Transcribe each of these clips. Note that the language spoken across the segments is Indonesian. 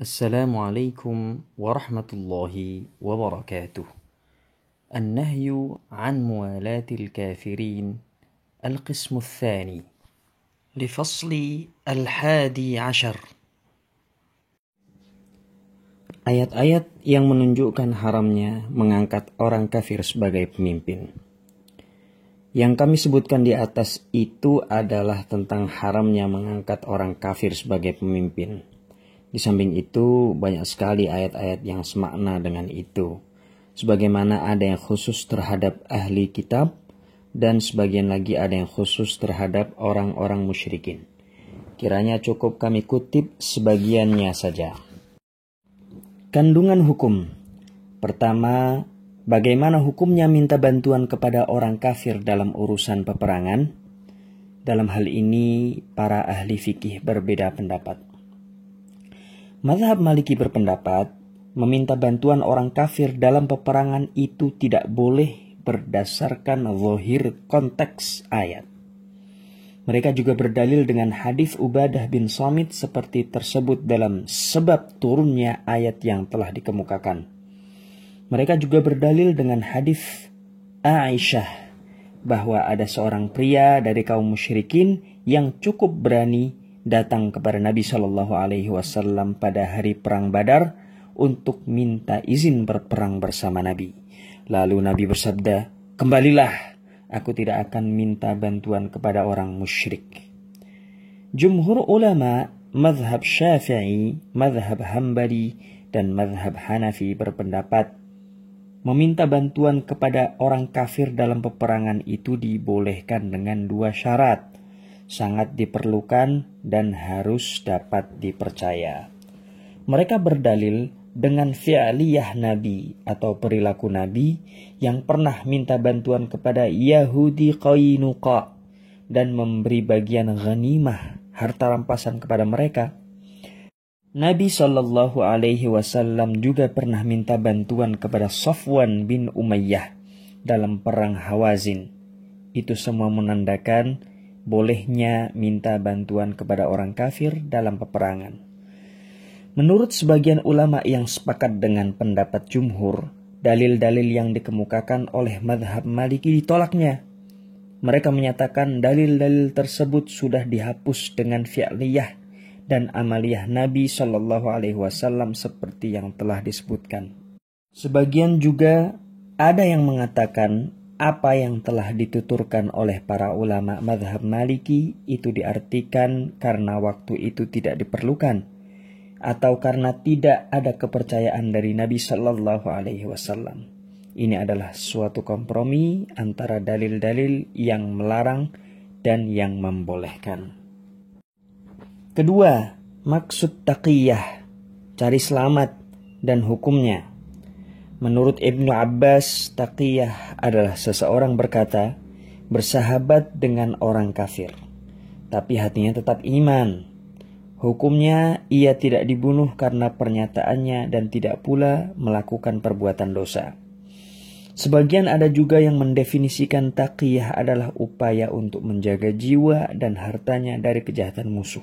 Assalamualaikum warahmatullahi wabarakatuh. النهي عن موالاة الكافرين القسم الثاني لفصل 11. Ayat-ayat yang menunjukkan haramnya mengangkat orang kafir sebagai pemimpin. Yang kami sebutkan di atas itu adalah tentang haramnya mengangkat orang kafir sebagai pemimpin. Di samping itu, banyak sekali ayat-ayat yang semakna dengan itu. Sebagaimana ada yang khusus terhadap ahli kitab, dan sebagian lagi ada yang khusus terhadap orang-orang musyrikin. Kiranya cukup kami kutip sebagiannya saja. Kandungan hukum. Pertama, bagaimana hukumnya minta bantuan kepada orang kafir dalam urusan peperangan? Dalam hal ini, para ahli fikih berbeda pendapat. Mazhab Maliki berpendapat, meminta bantuan orang kafir dalam peperangan itu tidak boleh berdasarkan zahir konteks ayat. Mereka juga berdalil dengan hadis Ubadah bin Samit seperti tersebut dalam sebab turunnya ayat yang telah dikemukakan. Mereka juga berdalil dengan hadis Aisyah bahwa ada seorang pria dari kaum musyrikin yang cukup berani datang kepada Nabi Shallallahu Alaihi Wasallam pada hari perang Badar untuk minta izin berperang bersama Nabi. Lalu Nabi bersabda, "Kembalilah, aku tidak akan minta bantuan kepada orang musyrik." Jumhur ulama mazhab Syafi'i, mazhab Hambali, dan mazhab Hanafi berpendapat meminta bantuan kepada orang kafir dalam peperangan itu dibolehkan dengan dua syarat. Sangat diperlukan dan harus dapat dipercaya. Mereka berdalil dengan fi'liyah Nabi atau perilaku Nabi yang pernah minta bantuan kepada Yahudi Qainuqa dan memberi bagian ghanimah harta rampasan kepada mereka. Nabi Shallallahu Alaihi Wasallam juga pernah minta bantuan kepada Safwan bin Umayyah dalam perang Hawazin. Itu semua menandakan bolehnya minta bantuan kepada orang kafir dalam peperangan. Menurut sebagian ulama yang sepakat dengan pendapat jumhur, dalil-dalil yang dikemukakan oleh mazhab Maliki ditolaknya. Mereka menyatakan dalil-dalil tersebut sudah dihapus dengan fi'liyah dan amaliyah Nabi Shallallahu Alaihi Wasallam seperti yang telah disebutkan. Sebagian juga ada yang mengatakan apa yang telah dituturkan oleh para ulama mazhab Maliki itu diartikan karena waktu itu tidak diperlukan atau karena tidak ada kepercayaan dari Nabi Shallallahu Alaihi Wasallam. Ini adalah suatu kompromi antara dalil-dalil yang melarang dan yang membolehkan. Kedua, maksud taqiyah, cari selamat dan hukumnya. Menurut Ibnu Abbas, taqiyah adalah seseorang berkata, bersahabat dengan orang kafir, tapi hatinya tetap iman. Hukumnya, ia tidak dibunuh karena pernyataannya dan tidak pula melakukan perbuatan dosa. Sebagian ada juga yang mendefinisikan taqiyah adalah upaya untuk menjaga jiwa dan hartanya dari kejahatan musuh,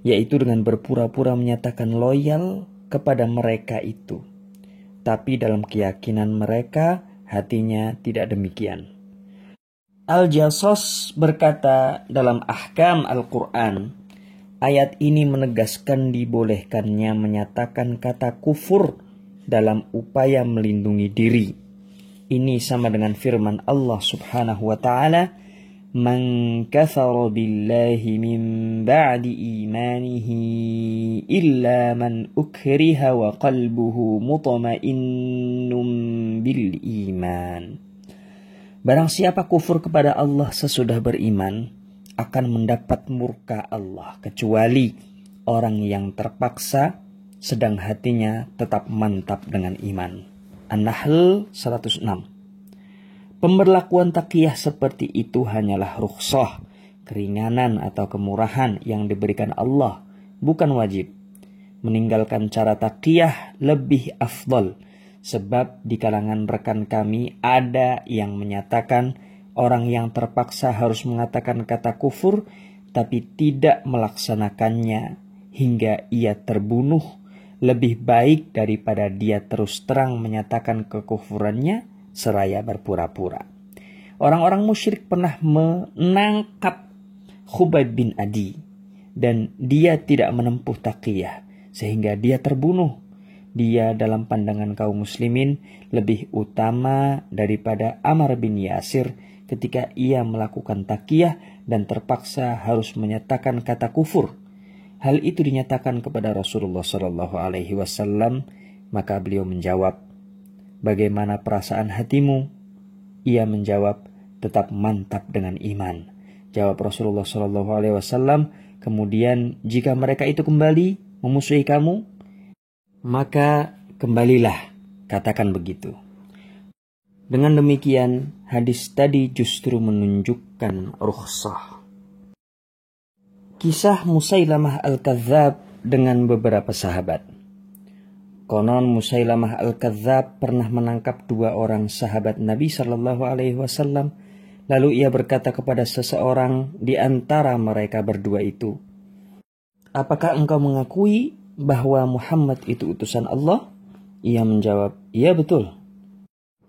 yaitu dengan berpura-pura menyatakan loyal kepada mereka itu. Tapi dalam keyakinan mereka, hatinya tidak demikian. Al-Jassos berkata dalam Ahkam Al-Quran, ayat ini menegaskan dibolehkannya menyatakan kata kufur dalam upaya melindungi diri. Ini sama dengan firman Allah Subhanahu wa Ta'ala, "Man kafara billahi min ba'di imanihi illa man ukriha wa qalbuhu mutmainnun bil iman." Barang siapa kufur kepada Allah sesudah beriman akan mendapat murka Allah, kecuali orang yang terpaksa sedang hatinya tetap mantap dengan iman. An-Nahl 106. Pemberlakuan taqiyah seperti itu hanyalah rukhsah, keringanan atau kemurahan yang diberikan Allah, bukan wajib. Meninggalkan cara taqiyah lebih afdal, sebab di kalangan rekan kami ada yang menyatakan orang yang terpaksa harus mengatakan kata kufur tapi tidak melaksanakannya hingga ia terbunuh lebih baik daripada dia terus terang menyatakan kekufurannya seraya berpura-pura. Orang-orang musyrik pernah menangkap Khubayb bin Adi dan dia tidak menempuh taqiyah sehingga dia terbunuh. Dia dalam pandangan kaum muslimin lebih utama daripada Ammar bin Yasir ketika ia melakukan taqiyah dan terpaksa harus menyatakan kata kufur. Hal itu dinyatakan kepada Rasulullah SAW, maka beliau menjawab, "Bagaimana perasaan hatimu?" Ia menjawab, "Tetap mantap dengan iman." Jawab Rasulullah SAW, "Kemudian jika mereka itu kembali memusuhi kamu, maka kembalilah, katakan begitu." Dengan demikian, hadis tadi justru menunjukkan rukhsah. Kisah Musailamah Al-Kadzab dengan beberapa sahabat. Konon Musailamah Al-Kadzab pernah menangkap 2 orang sahabat Nabi SAW. Lalu ia berkata kepada seseorang di antara mereka berdua itu, "Apakah engkau mengakui bahwa Muhammad itu utusan Allah?" Ia menjawab, "Iya betul."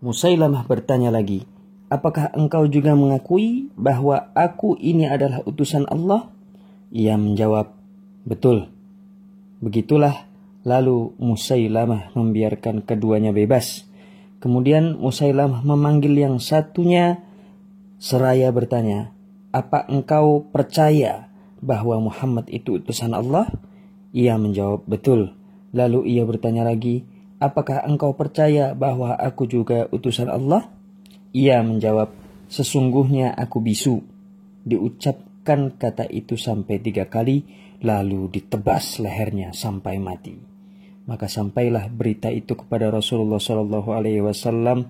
Musailamah bertanya lagi, "Apakah engkau juga mengakui bahwa aku ini adalah utusan Allah?" Ia menjawab, "Betul." Begitulah, lalu Musailamah membiarkan keduanya bebas. Kemudian Musailamah memanggil yang satunya seraya bertanya, "Apa engkau percaya bahwa Muhammad itu utusan Allah?" Ia menjawab, "Betul." Lalu ia bertanya lagi, "Apakah engkau percaya bahwa aku juga utusan Allah?" Ia menjawab, "Sesungguhnya aku bisu." Diucapkan kata itu sampai 3 kali, lalu ditebas lehernya sampai mati. Maka sampailah berita itu kepada Rasulullah SAW.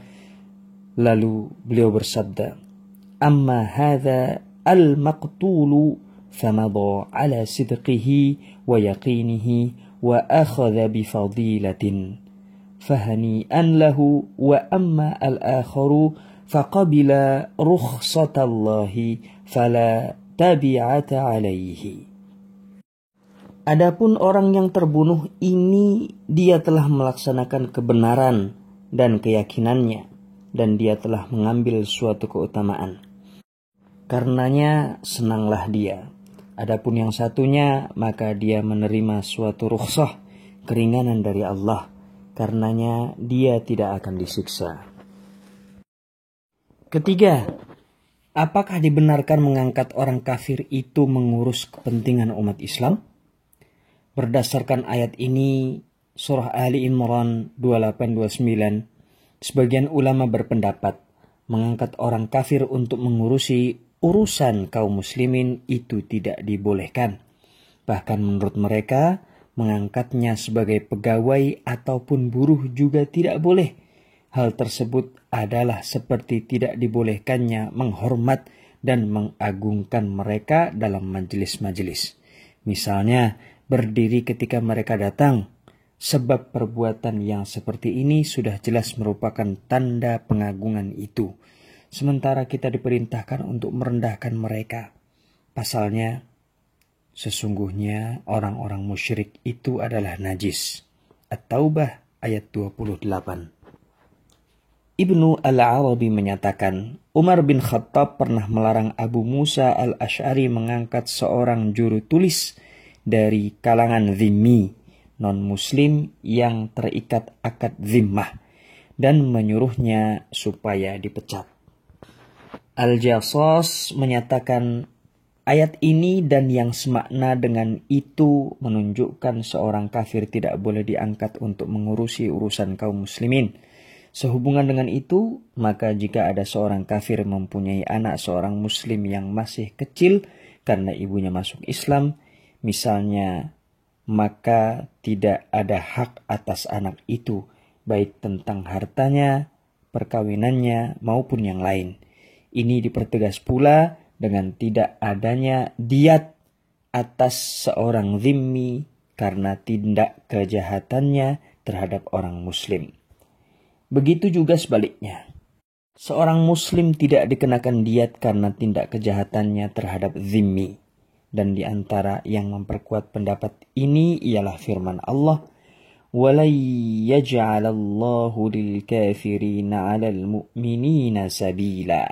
Lalu beliau bersabda, "Amma hadza al-maqtulu famada ala sidqihi wa yaqinihi wa akhadha bifadilatin fahani'an lahu wa amma al-akharu faqabila rukhsatallahi fala tabi'ata alaihi." Adapun orang yang terbunuh ini, dia telah melaksanakan kebenaran dan keyakinannya, dan dia telah mengambil suatu keutamaan. Karenanya senanglah dia. Adapun yang satunya, maka dia menerima suatu rukhsah, keringanan dari Allah. Karenanya dia tidak akan disiksa. Ketiga, apakah dibenarkan mengangkat orang kafir itu mengurus kepentingan umat Islam? Berdasarkan ayat ini, surah Ali Imran 28-29, sebagian ulama berpendapat mengangkat orang kafir untuk mengurusi urusan kaum muslimin itu tidak dibolehkan. Bahkan menurut mereka, mengangkatnya sebagai pegawai ataupun buruh juga tidak boleh. Hal tersebut adalah seperti tidak dibolehkannya menghormat dan mengagungkan mereka dalam majelis-majelis. Misalnya, berdiri ketika mereka datang, sebab perbuatan yang seperti ini sudah jelas merupakan tanda pengagungan itu. Sementara kita diperintahkan untuk merendahkan mereka. Pasalnya, sesungguhnya orang-orang musyrik itu adalah najis. At-Taubah ayat 28. Ibnu Al-Arabi menyatakan, Umar bin Khattab pernah melarang Abu Musa Al-Asy'ari mengangkat seorang juru tulis dari kalangan zimmi, non-muslim yang terikat akad zimmah, dan menyuruhnya supaya dipecat. Al-Jassas menyatakan ayat ini dan yang semakna dengan itu menunjukkan seorang kafir tidak boleh diangkat untuk mengurusi urusan kaum muslimin. Sehubungan dengan itu, maka jika ada seorang kafir mempunyai anak seorang muslim yang masih kecil karena ibunya masuk Islam, misalnya, maka tidak ada hak atas anak itu, baik tentang hartanya, perkawinannya, maupun yang lain. Ini dipertegas pula dengan tidak adanya diat atas seorang zimmi karena tindak kejahatannya terhadap orang muslim. Begitu juga sebaliknya. Seorang muslim tidak dikenakan diat karena tindak kejahatannya terhadap zimmi. Dan di antara yang memperkuat pendapat ini ialah firman Allah, وَلَنْ يَجْعَلَ اللَّهُ لِلْكَافِرِينَ عَلَى الْمُؤْمِنِينَ سَبِيلًا.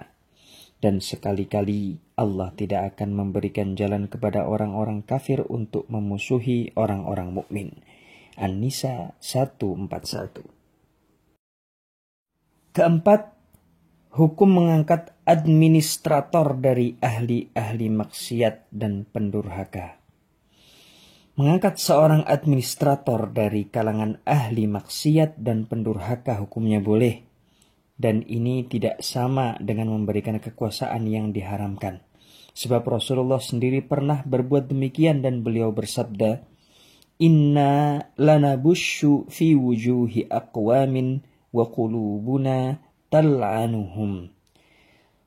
Dan sekali-kali Allah tidak akan memberikan jalan kepada orang-orang kafir untuk memusuhi orang-orang mukmin. An-Nisa 141. Keempat, hukum mengangkat administrator dari ahli-ahli maksiat dan pendurhaka. Mengangkat seorang administrator dari kalangan ahli maksiat dan pendurhaka hukumnya boleh. Dan ini tidak sama dengan memberikan kekuasaan yang diharamkan. Sebab Rasulullah sendiri pernah berbuat demikian dan beliau bersabda, Inna lanabushu fi wujuhi aqwamin wa qulubuna tal'anuhum.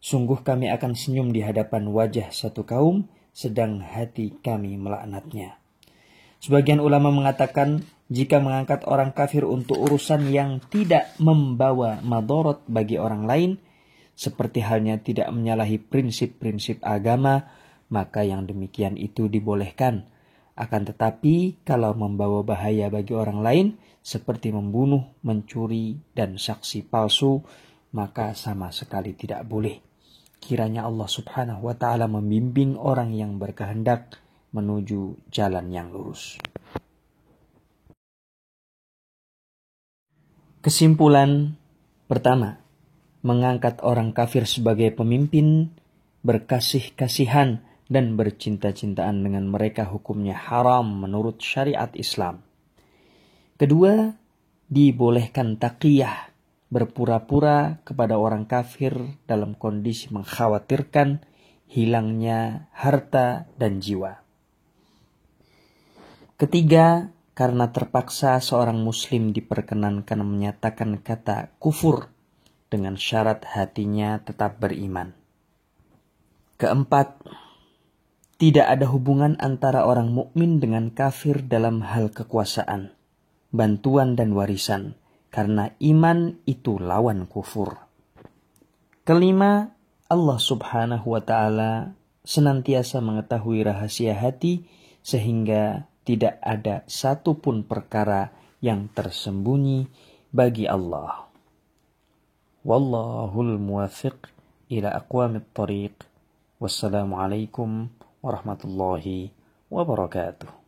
Sungguh kami akan senyum di hadapan wajah satu kaum, sedang hati kami melaknatnya. Sebagian ulama mengatakan, jika mengangkat orang kafir untuk urusan yang tidak membawa madorot bagi orang lain, seperti halnya tidak menyalahi prinsip-prinsip agama, maka yang demikian itu dibolehkan. Akan tetapi, kalau membawa bahaya bagi orang lain, seperti membunuh, mencuri, dan saksi palsu, maka sama sekali tidak boleh. Kiranya Allah Subhanahu wa Ta'ala membimbing orang yang berkehendak menuju jalan yang lurus. Kesimpulan pertama, mengangkat orang kafir sebagai pemimpin, berkasih-kasihan dan bercinta-cintaan dengan mereka hukumnya haram menurut syariat Islam. Kedua, dibolehkan taqiyah, berpura-pura kepada orang kafir dalam kondisi mengkhawatirkan hilangnya harta dan jiwa. Ketiga, karena terpaksa seorang muslim diperkenankan menyatakan kata kufur dengan syarat hatinya tetap beriman. Keempat, tidak ada hubungan antara orang mukmin dengan kafir dalam hal kekuasaan, bantuan dan warisan, karena iman itu lawan kufur. Kelima, Allah Subhanahu wa Ta'ala senantiasa mengetahui rahasia hati sehingga tidak ada satupun perkara yang tersembunyi bagi Allah. Wallahul muwaffiq ila aqwamit thariq. Wassalamualaikum warahmatullahi wabarakatuh.